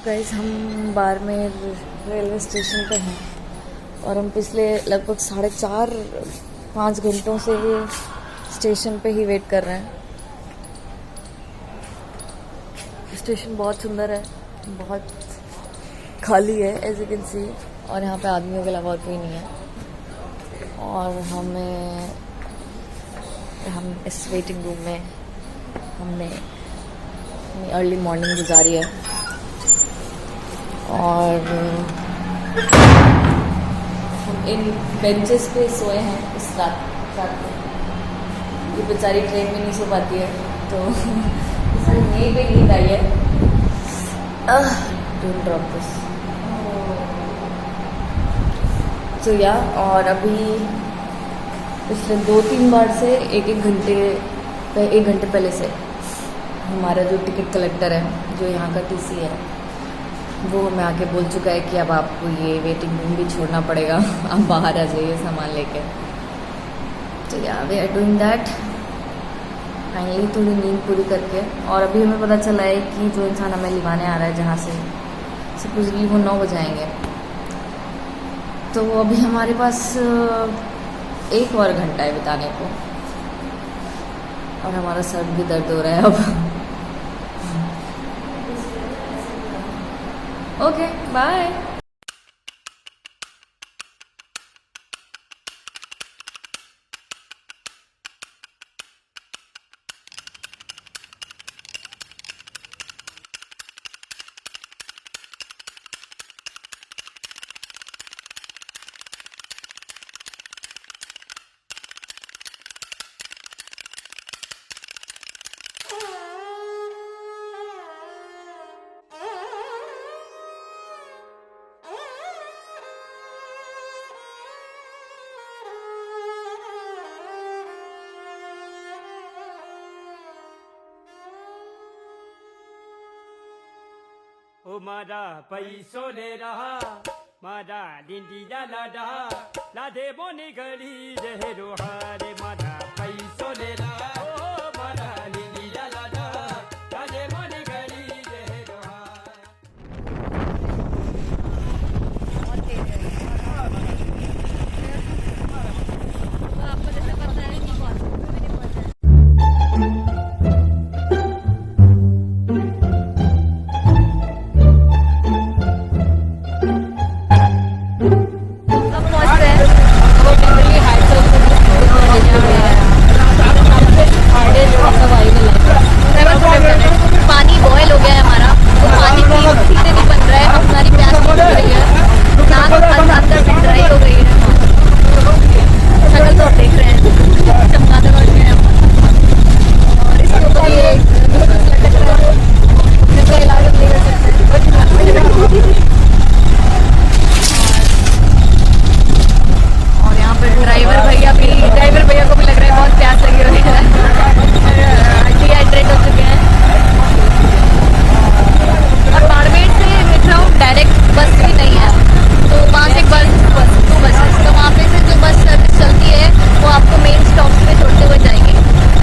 Guys हम Barmer railway station पे हैं और हम पिछले लगभग 4.5 घंटों से स्टेशन पे ही वेट कर रहे हैं। स्टेशन बहुत सुंदर है, बहुत खाली है एज यू कैन सी, और यहाँ पे आदमियों के अलावा और कोई नहीं है। और हम इस वेटिंग रूम में हमने अर्ली मॉर्निंग गुजारी है और हम इन बेंचेस पे सोए हैं इस रात में। ये बेचारी ट्रेन में नहीं सो पाती है तो यहीं पे नींद आई है। Don't drop this. तो या और अभी पिछले 2-3 बार से एक घंटे पहले से हमारा जो टिकट कलेक्टर है, जो यहाँ का टीसी है, वो हमें आके बोल चुका है कि अब आपको ये वेटिंग रूम भी छोड़ना पड़ेगा, आप बाहर आ जाइए सामान लेके। तो या we are doing that finally, थोड़ी नींद पूरी करके। और अभी हमें पता चला है कि जो इंसान हमें लिवाने आ रहा है जहाँ से, सपोजली वो 9 बजे आएंगे, तो अभी हमारे पास 1 और घंटा है बिताने को और हमारा सर भी दर्द हो रहा है अब। Okay bye. ओ मारा पैसो ले रहा मारा डिंडिया लाडा लादे बोनी गली रे रोहारे मारा पैसो ले रहा ओ मारा डिंडिया लाडा लादे बोनी गली रे रोहारे। आपको जैसे पता है नहीं कौन पानी बॉयल हो गया है हमारा, तो पानी की सीधे नहीं बन रहा है, हमारी प्यास बुझ रही है, नाक अंदर से ड्राई हो गई है। शक्ल तो आप देख रहे हैं, चमकादड़ बढ़ गए हैं और इसके ऊपर ये जिसका इलाज हम नहीं कर सकते। और यहाँ पर ड्राइवर भैया को भी लग रहा है बहुत प्यास लगी हुई है, डिहाइड्रेट हो चुके हैं। और बाड़मेर से मिठराऊ डायरेक्ट बस भी नहीं है, तो वहाँ से 2 बसेस, तो वहाँ पे से जो बस सर्विस चलती है वो आपको मेन स्टॉप पे छोड़ते हुए जाएंगे।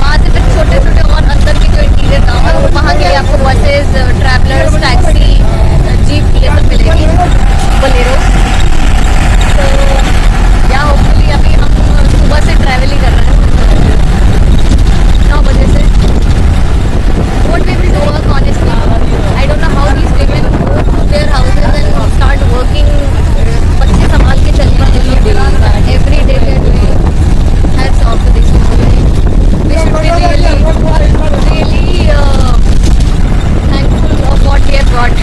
वहाँ से फिर छोटे और अंदर के जो इंटीरियर गाँव है वहाँ के लिए आपको बसेस, ट्रैवलर्स, टैक्सी, जीप ये सब मिलेगी, बोलेरो। तो या होपफुली अभी हम सुबह से ट्रैवल ही कर रहे हैं 9 बजे से। What we will do work honestly, I don't know how these women go to their houses and start working, बच्चे संभाल के चलने के लिए every day they are doing. Hats off to these people. We should be really thankful of what we have got.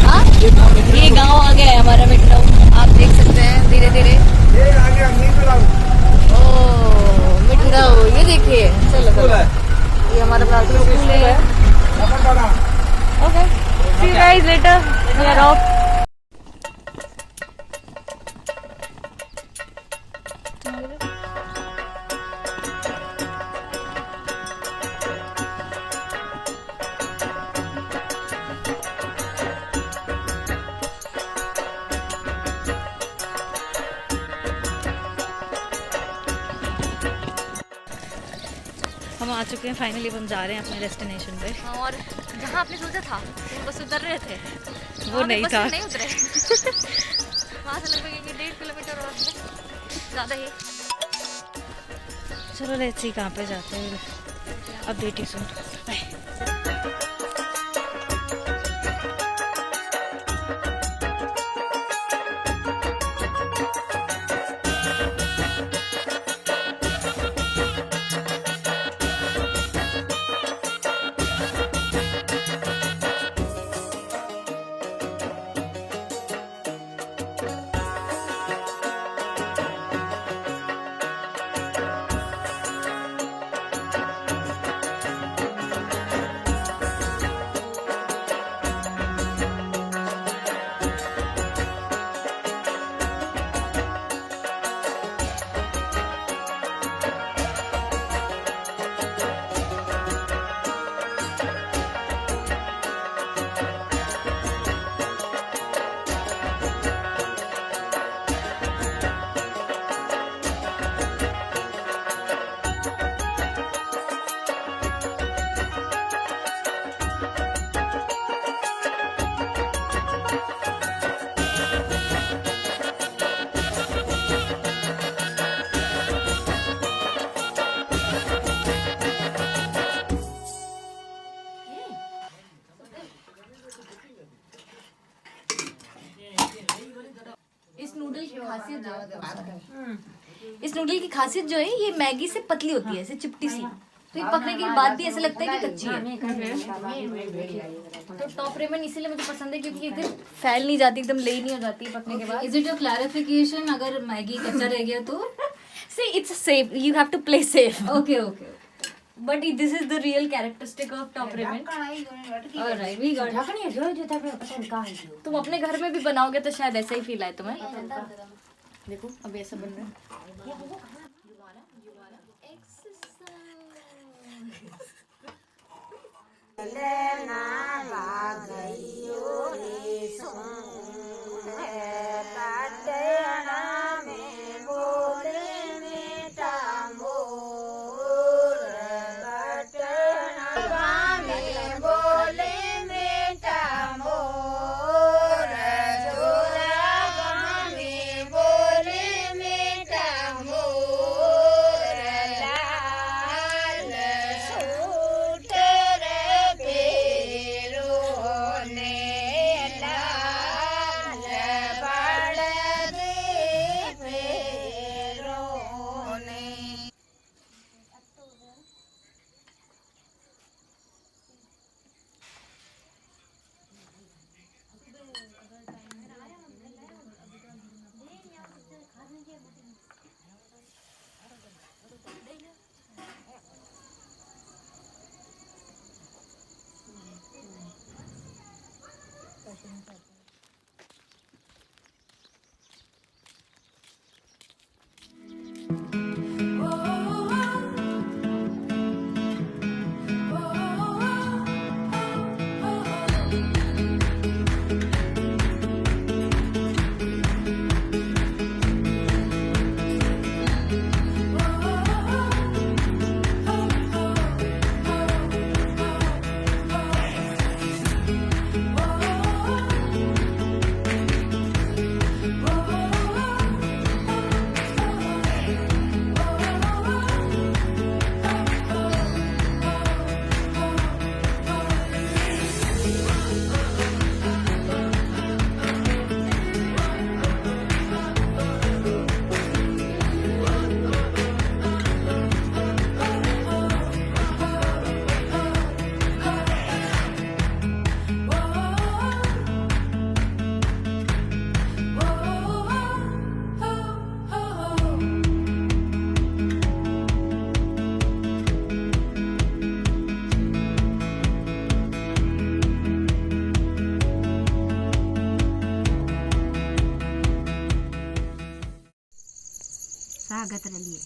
हाँ, ये गांव आ गया है हमारा मिठराऊ, आप देख सकते हैं धीरे धीरे। ओह मिठराऊ, ये देखिए, चलो ये हमारा प्रार्थना स्कूल है। Okay, see you guys later, we are off. हम आ चुके हैं फाइनली, हम जा रहे हैं अपने डेस्टिनेशन पे। और जहाँ आपने सोचा था वो बस उतर रहे थे, वो नहीं था। नहीं उतरे। वहाँ से लगभग 1.5 किलोमीटर और ज़्यादा ही। चलो लेट्स सी कहाँ पे जाते हैं, अपडेट यू सून, बाय। इस नूडल की खासियत जो है, इस नूडल की खासियत जो है, ये मैगी से पतली होती है, ऐसे चिपटी सी, तो ये पकने के बाद भी ऐसा लगता है कि कच्ची है। तो टॉप रेमन इसीलिए मुझे पसंद है क्योंकि एकदम फैल नहीं जाती, एकदम ले नहीं हो जाती पकने के बाद। इज इट योर क्लैरिफिकेशन, अगर मैगी कच्चा रह गया तो? See, it's safe. You have to play safe. Okay, okay. But this is the real characteristic of top ramen. Alright, we got it. तुम अपने घर में भी बनाओगे तो शायद ऐसा ही फील आए तुम्हें। देखो अब ऐसा बन रहा है। स्वागत रलिए।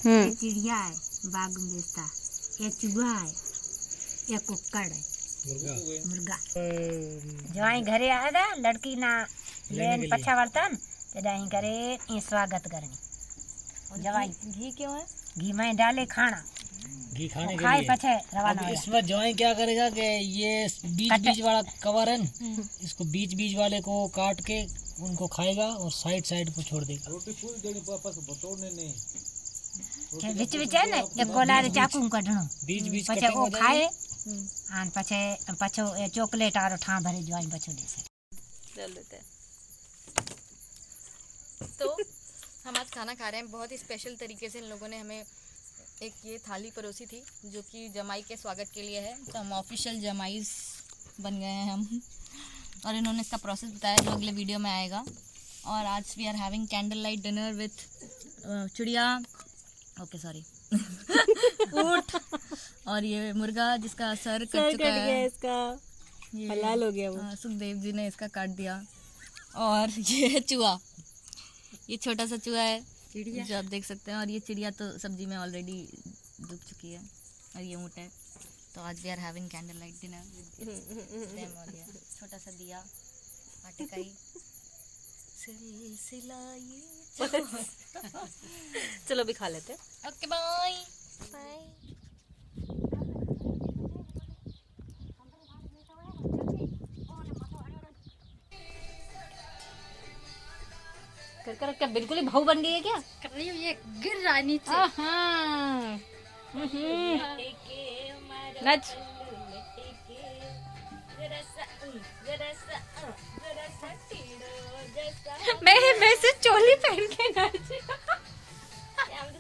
ये चिड़िया है बाग में बेचता, ये चूहा है, ये कुक्कड़ है, मुर्गा। जवाई घरे आया था, लड़की ना लेन पछा वर्तन ते दाई करे ये स्वागत करनी। जवाई घी क्यों है? घी में डाले खाना घी खाने के खाए लिए। पछे रवाना अब हो इसमें ज्वाइन क्या करेगा कि ये बीच वाला कवर है न, इसको बीच वाले को काट के उनको खाएगा और साइड को छोड़ देगा। के बीच है ने एक गोला रे चाकू कढणो बीच पछे कटिंग ओ हो खाए जाएगी। आन पछे पछो चॉकलेट आरो ठा भरे ज्वाइन पछो दे से। चल लेते हैं। तो हम आज खाना खा रहे हैं, बहुत ही स्पेशल तरीके से इन लोगों ने हमें एक ये थाली परोसी थी जो कि जमाई के स्वागत के लिए है। तो हम ऑफिशियल जमाईस बन गए हैं हम, और इन्होंने इसका प्रोसेस बताया जो अगले वीडियो में आएगा। और आज we are having candle light dinner with चिड़िया, ओके सॉरी ऊँट, और ये मुर्गा जिसका सर कट चुका है, इसका ये हलाल हो गया वो। सुखदेव जी ने इसका काट दिया। और ये है चूहा, ये छोटा सा चूहा है चिड़िया जो आप देख सकते हैं, और ये चिड़िया तो सब्जी में ऑलरेडी डूब चुकी है, और ये ऊँट है। तो आज we are having candle light dinner with और ये छोटा सा दिया, आटे का ही सिलसिला चलो अभी खा लेते हैं। Okay bye bye. कर क्या बिल्कुल ही भाव बन गई है क्या? कर रही हूँ, ये गिर रहा है नीचे। नच मैं से चोली पहन के नाच।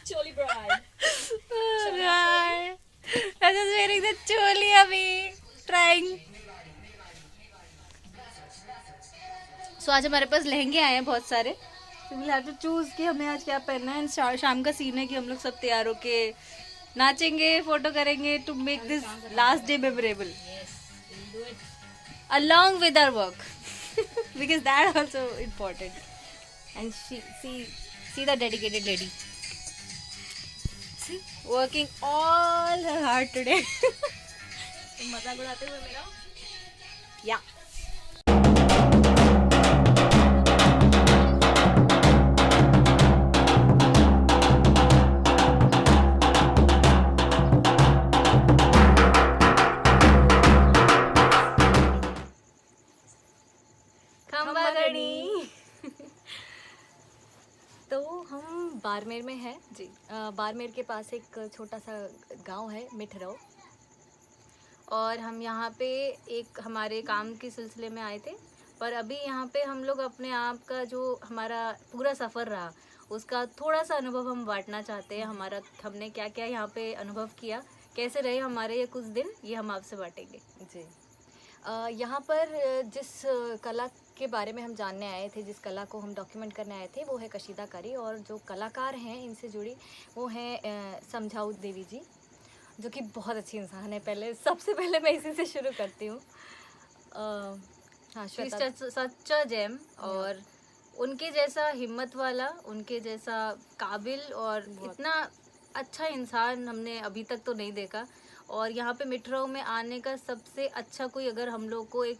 Choli bride. I was wearing the choli अभी trying। सो आज हमारे पास लहंगे आए हैं बहुत सारे, तो we'll have to choose कि हमें आज क्या पहनना है। शाम का सीन है कि हम लोग सब तैयार होके नाचेंगे, फोटो करेंगे to make this last day memorable along with our work because that also important। and see the dedicated lady working all her heart today। मजाक उड़ाते हुए मेरा yeah। तो हम बाड़मेर में हैं जी। बाड़मेर के पास एक छोटा सा गांव है मिठरौ, और हम यहाँ पे एक हमारे काम के सिलसिले में आए थे। पर अभी यहाँ पे हम लोग अपने आप का जो हमारा पूरा सफ़र रहा उसका थोड़ा सा अनुभव हम बांटना चाहते हैं। हमने क्या क्या यहाँ पे अनुभव किया, कैसे रहे हमारे ये कुछ दिन, ये हम आपसे बांटेंगे जी। यहाँ पर जिस कला के बारे में हम जानने आए थे, जिस कला को हम डॉक्यूमेंट करने आए थे, वो है कशीदाकारी। और जो कलाकार हैं इनसे जुड़ी वो हैं समझाऊ देवी जी, जो कि बहुत अच्छी इंसान है। सबसे पहले मैं इसी से शुरू करती हूँ। हाँ, सच जेम, और उनके जैसा हिम्मत वाला, उनके जैसा काबिल और इतना अच्छा इंसान हमने अभी तक तो नहीं देखा। और यहाँ पे मिठरौ में आने का सबसे अच्छा कोई अगर हम लोग को एक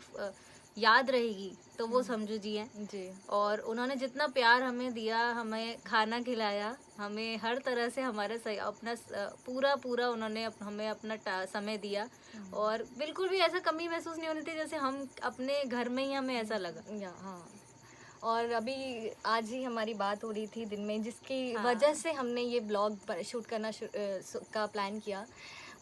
याद रहेगी तो वो समझू जी हैं जी। और उन्होंने जितना प्यार हमें दिया, हमें खाना खिलाया, हमें हर तरह से हमारा अपना पूरा उन्होंने हमें अपना समय दिया, और बिल्कुल भी ऐसा कमी महसूस नहीं होनी थी जैसे हम अपने घर में ही हमें ऐसा लगा। हाँ, और अभी आज ही हमारी बात हो रही थी दिन में, जिसकी वजह से हमने ये ब्लॉग शूट करना का प्लान किया।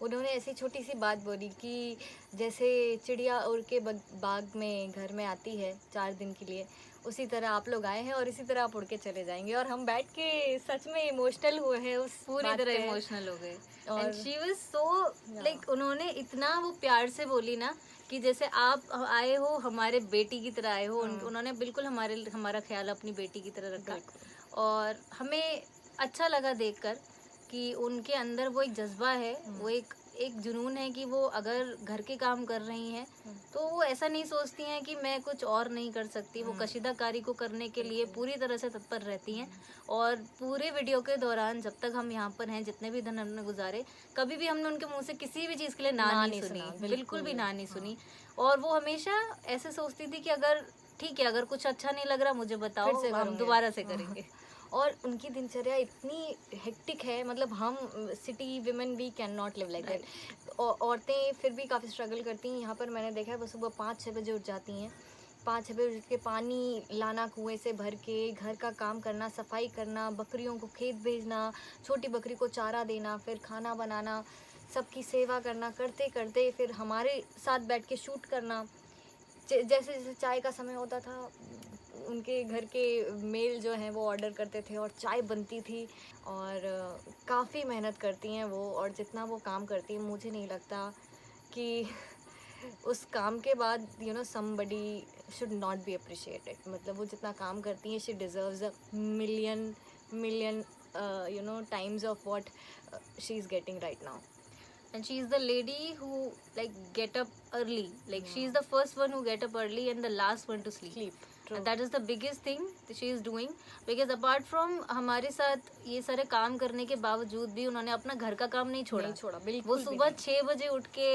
उन्होंने ऐसी छोटी सी बात बोली कि जैसे चिड़िया उड़ के बाग में घर में आती है 4 दिन के लिए, उसी तरह आप लोग आए हैं और इसी तरह आप उड़ के चले जाएंगे। और हम बैठ के सच में इमोशनल हुए हैं, उस पूरी तरह इमोशनल हो गए। और शी वाज सो लाइक, उन्होंने इतना वो प्यार से बोली ना कि जैसे आप आए हो हमारे बेटी की तरह आए हो। उन्होंने बिल्कुल हमारा ख्याल अपनी बेटी की तरह रखा, और हमें अच्छा लगा देखकर कि उनके अंदर वो एक जज्बा है, वो एक जुनून है कि वो अगर घर के काम कर रही हैं तो वो ऐसा नहीं सोचती हैं कि मैं कुछ और नहीं कर सकती। वो कशीदाकारी को करने के लिए पूरी तरह से तत्पर रहती हैं। और पूरे वीडियो के दौरान जब तक हम यहाँ पर हैं, जितने भी दिन हमने गुजारे, कभी भी हमने उनके मुंह से किसी भी चीज़ के लिए ना नहीं सुनी, बिल्कुल भी ना नहीं सुनी। और वो हमेशा ऐसे सोचती थी कि अगर ठीक है, अगर कुछ अच्छा नहीं लग रहा मुझे बताओ, हम दोबारा से करेंगे। और उनकी दिनचर्या इतनी हेक्टिक है, मतलब हम सिटी विमेन भी can not live like that. औरतें फिर भी काफ़ी स्ट्रगल करती हैं। यहाँ पर मैंने देखा है वो सुबह 5-6 बजे उठ जाती हैं, 5-6 बजे उठ के पानी लाना कुएं से भर के, घर का काम करना, सफाई करना, बकरियों को खेत भेजना, छोटी बकरी को चारा देना, फिर खाना बनाना, सबकी सेवा करना, करते करते फिर हमारे साथ बैठ के शूट करना। जैसे जैसे चाय का समय होता था, उनके घर के मेल जो हैं वो ऑर्डर करते थे और चाय बनती थी। और काफ़ी मेहनत करती हैं वो, और जितना वो काम करती हैं मुझे नहीं लगता कि उस काम के बाद somebody should not be appreciated। मतलब वो जितना काम करती हैं, she deserves a million times of what she is getting right now। And she is the lady who like get up early, like she is the first one who get up early and the last one to sleep। True। And that is the biggest thing that she is doing, because apart from हमारे साथ ये सारे काम करने के बावजूद भी उन्होंने अपना घर का काम नहीं छोड़ा। बिल्कुल। वो सुबह 6 बजे उठ के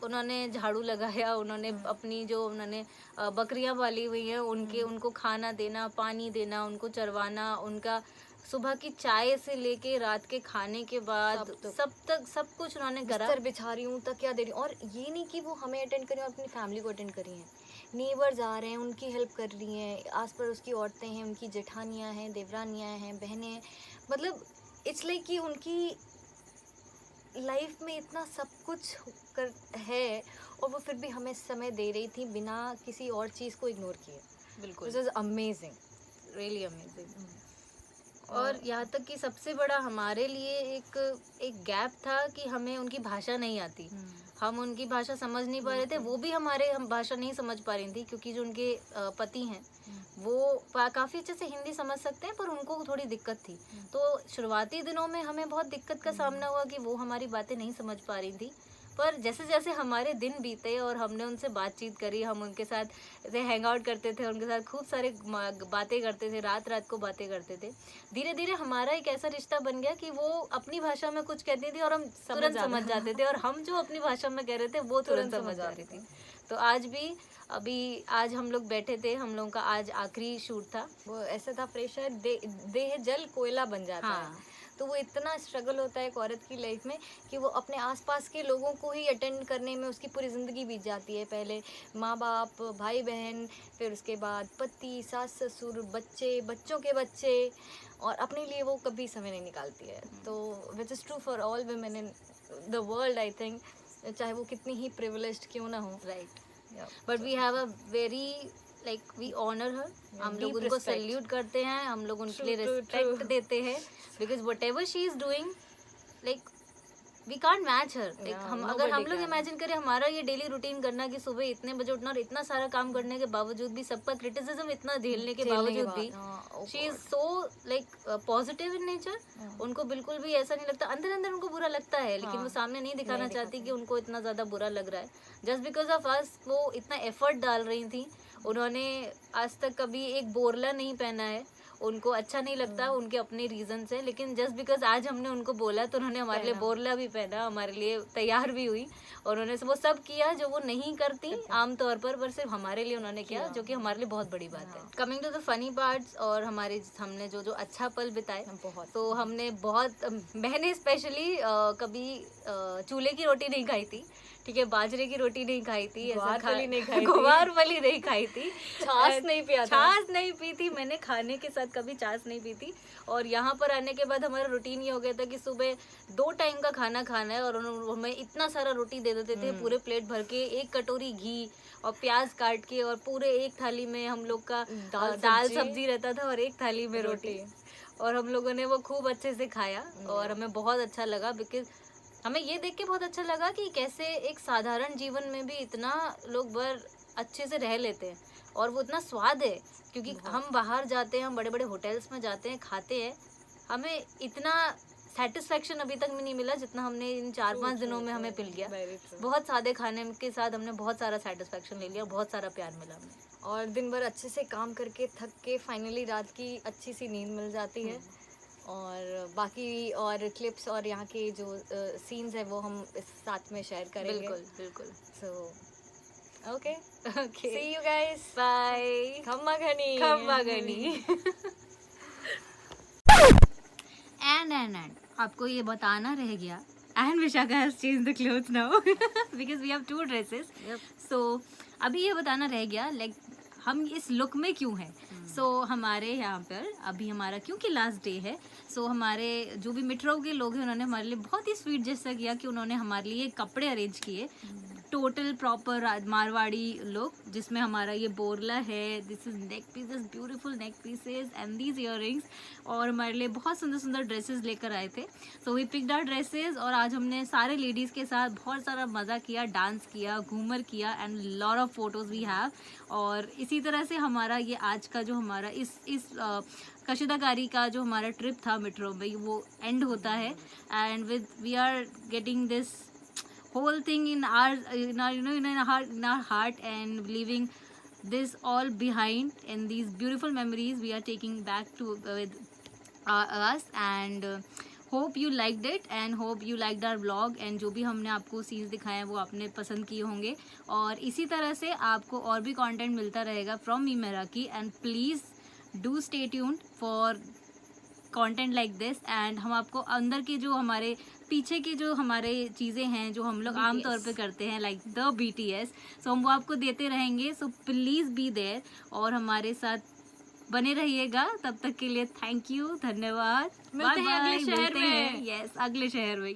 उन्होंने झाड़ू लगाया, उन्होंने अपनी जो उन्होंने बकरियां पाली हुई हैं उनको खाना देना, पानी देना, उनको चरवाना, उनका सुबह की चाय से लेके रात के खाने के बाद सब कुछ उन्होंने करा। बिस्तर बिछा रही हूँ, तकिया दे रही हूँ। और ये नहीं कि वो हमें अटेंड करें और अपनी फैमिली को अटेंड करी हैं, नेबर्स आ रहे हैं उनकी हेल्प कर रही हैं, आस पड़ोस की औरतें हैं, उनकी जेठानियाँ हैं, देवरानियाँ हैं, बहनें हैं। मतलब इट्स लाइक कि उनकी लाइफ में इतना सब कुछ कर है और वो फिर भी हमें समय दे रही थी बिना किसी और चीज़ को इग्नोर किए। बिल्कुल, this is amazing, really amazing. और यहाँ तक कि सबसे बड़ा हमारे लिए एक गैप था कि हमें उनकी भाषा नहीं आती, हम उनकी भाषा समझ नहीं पा रहे थे, वो भी हम भाषा नहीं समझ पा रही थी, क्योंकि जो उनके पति हैं वो काफ़ी अच्छे से हिंदी समझ सकते हैं, पर उनको थोड़ी दिक्कत थी। तो शुरुआती दिनों में हमें बहुत दिक्कत का सामना हुआ कि वो हमारी बातें नहीं समझ पा रही थी। पर जैसे जैसे हमारे दिन बीते और हमने उनसे बातचीत करी, हम उनके साथ ऐसे हैंग आउट करते थे, उनके साथ खूब सारे बातें करते थे, रात रात को बातें करते थे, धीरे धीरे हमारा एक ऐसा रिश्ता बन गया कि वो अपनी भाषा में कुछ कहती थी और हम तुरंत समझ जाते थे, और हम जो अपनी भाषा में कह रहे थे वो तुरंत समझ जाती थी। तो आज हम लोग बैठे थे, हम लोगों का आज आखिरी शूट था। वो ऐसा था, प्रेशर देह जल कोयला बन जाता है। तो वो इतना स्ट्रगल होता है एक औरत की लाइफ में कि वो अपने आसपास के लोगों को ही अटेंड करने में उसकी पूरी ज़िंदगी बीत जाती है। पहले माँ बाप, भाई बहन, फिर उसके बाद पति, सास ससुर, बच्चों के बच्चे, और अपने लिए वो कभी समय नहीं निकालती है। तो which is true for all women in the world, I think, चाहे वो कितनी ही प्रिविलेज्ड क्यों ना हो। Right, but we have a very like we honour her, हम लोग उनको सैल्यूट करते हैं, हम लोग उनके लिए रिस्पेक्ट देते हैं, because whatever she is doing, like we can't match her. Like अगर हम लोग इमेजिन करें हमारा ये डेली रूटीन करना कि सुबह इतने बजे उठना और इतना सारा काम करने के बावजूद भी, सबका क्रिटिसिज्म इतना झेलने के बावजूद भी, she is so like positive in nature. उनको बिल्कुल भी ऐसा नहीं लगता, अंदर अंदर उनको बुरा लगता है, लेकिन वो सामने नहीं दिखाना चाहती कि उनको इतना ज़्यादा बुरा लग रहा है। जस्ट बिकॉज ऑफ अस वो इतना एफर्ट डाल रही थी। उन्होंने आज तक कभी एक बोरला नहीं पहना है, उनको अच्छा नहीं लगता, उनके अपने रीजन है, लेकिन जस्ट बिकॉज आज हमने उनको बोला तो उन्होंने हमारे लिए बोरला भी पहना, हमारे लिए तैयार भी हुई, और उन्होंने वो सब किया जो वो नहीं करती आमतौर पर सिर्फ हमारे लिए उन्होंने किया, जो कि हमारे लिए बहुत बड़ी बात है। Coming to the funny parts, और हमने जो अच्छा पल बिताए, तो मैंने स्पेशली कभी चूल्हे की रोटी नहीं खाई थी, ठीक है, बाजरे की रोटी नहीं खाई थी, ग्वार वाली नहीं खाई थी, छाछ नहीं पी थी मैंने, खाने के साथ कभी छाछ नहीं पी थी। और यहाँ पर आने के बाद हमारा रूटीन ये हो गया था कि सुबह 2 टाइम का खाना खाना है, और हमें इतना सारा रोटी दे देते थे, पूरे प्लेट भर के, 1 कटोरी घी और प्याज काट के, और पूरे एक थाली में हम लोग का दाल सब्जी रहता था और एक थाली में रोटी, और हम लोगों ने वो खूब अच्छे से खाया और हमें बहुत अच्छा लगा। बिकॉज हमें ये देख के बहुत अच्छा लगा कि कैसे एक साधारण जीवन में भी इतना लोग अच्छे से रह लेते हैं, और वो इतना स्वाद है, क्योंकि हम बाहर जाते हैं, हम बड़े बड़े होटल्स में जाते हैं, खाते हैं, हमें इतना सेटिस्फेक्शन अभी तक में नहीं मिला जितना हमने इन 4-5 दिनों में हमें मिल गया। बहुत सादे खाने के साथ हमने बहुत सारा सेटिस्फेक्शन ले लिया, बहुत सारा प्यार मिला हमें, और दिन भर अच्छे से काम करके थक के फाइनली रात की अच्छी सी नींद मिल जाती है। और बाकी और क्लिप्स और यहाँ के जो सीन्स है वो हम इस साथ में शेयर करेंगे। बिल्कुल। So okay, see you guys, bye. खम्मा घनी। एंड आपको ये बताना रह गया, and Vishakha has change the clothes now because we have 2 dresses. So अभी ये बताना रह गया लाइक हम इस लुक में क्यों हैं। सो हमारे यहाँ पर अभी हमारा क्योंकि लास्ट डे है, सो हमारे जो भी मिट्रो के लोग हैं उन्होंने हमारे लिए बहुत ही स्वीट जैसा किया कि उन्होंने हमारे लिए कपड़े अरेंज किए, टोटल प्रॉपर मारवाड़ी लुक, जिसमें हमारा ये बोरला है, this is neck pieces, beautiful neck pieces and these earrings, और हमारे लिए बहुत सुंदर सुंदर ड्रेसेस लेकर आए थे। So we picked our dresses और आज हमने सारे लेडीज़ के साथ बहुत सारा मज़ा किया, डांस किया, घूमर किया and lot of photos we have. और इसी तरह से हमारा ये आज का जो हमारा इस कशिदाकारी का जो हमारा ट्रिप था मेट्रो में वो एंड होता है। And with we are getting this whole thing in our heart and leaving this all behind, and these beautiful memories we are taking back to with us, and hope you liked it and hope you liked our vlog, and जो भी हमने आपको scenes दिखाए हैं वो आपने पसंद किए होंगे। और इसी तरह से आपको और भी कंटेंट मिलता रहेगा from me Meraki, and please do stay tuned for content like this. And हम आपको अंदर के जो हमारे पीछे की जो हमारे चीज़ें हैं जो हम लोग आमतौर पे करते हैं लाइक द BTS, सो हम वो आपको देते रहेंगे। सो प्लीज़ बी देयर और हमारे साथ बने रहिएगा। तब तक के लिए थैंक यू, धन्यवाद। मिलते हैं अगले शहर में। यस, अगले शहर में।